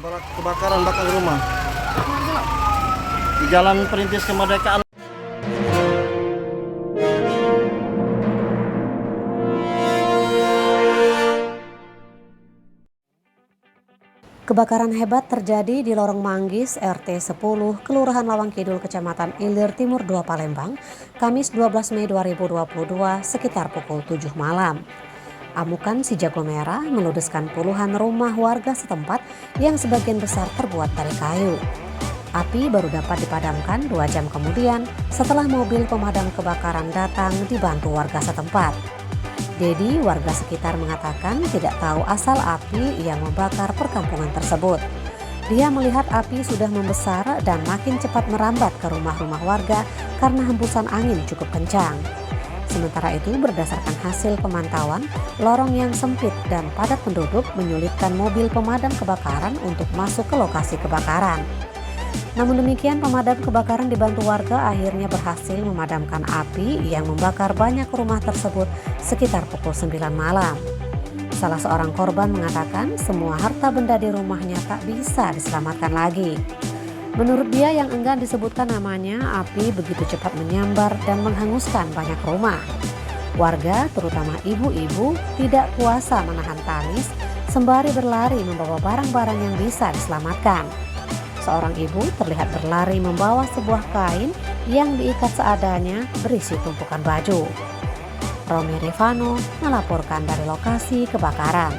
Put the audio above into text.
Kebakaran belakang rumah di Jalan Perintis Kemerdekaan. Kebakaran hebat terjadi di Lorong Manggis, RT 10, Kelurahan Lawang Kidul, Kecamatan Ilir Timur 2, Palembang, Kamis 12 Mei 2022 sekitar pukul 7 malam. Amukan si jago merah meludeskan puluhan rumah warga setempat yang sebagian besar terbuat dari kayu. Api baru dapat dipadamkan 2 jam kemudian setelah mobil pemadam kebakaran datang dibantu warga setempat. Dedi, warga sekitar, mengatakan tidak tahu asal api yang membakar perkampungan tersebut. Dia melihat api sudah membesar dan makin cepat merambat ke rumah-rumah warga karena hembusan angin cukup kencang. Sementara itu, berdasarkan hasil pemantauan, lorong yang sempit dan padat penduduk menyulitkan mobil pemadam kebakaran untuk masuk ke lokasi kebakaran. Namun demikian, pemadam kebakaran dibantu warga akhirnya berhasil memadamkan api yang membakar banyak rumah tersebut sekitar pukul 9 malam. Salah seorang korban mengatakan semua harta benda di rumahnya tak bisa diselamatkan lagi. Menurut dia yang enggan disebutkan namanya, api begitu cepat menyambar dan menghanguskan banyak rumah. Warga, terutama ibu-ibu, tidak kuasa menahan tangis sembari berlari membawa barang-barang yang bisa diselamatkan. Seorang ibu terlihat berlari membawa sebuah kain yang diikat seadanya berisi tumpukan baju. Romi Rifano melaporkan dari lokasi kebakaran.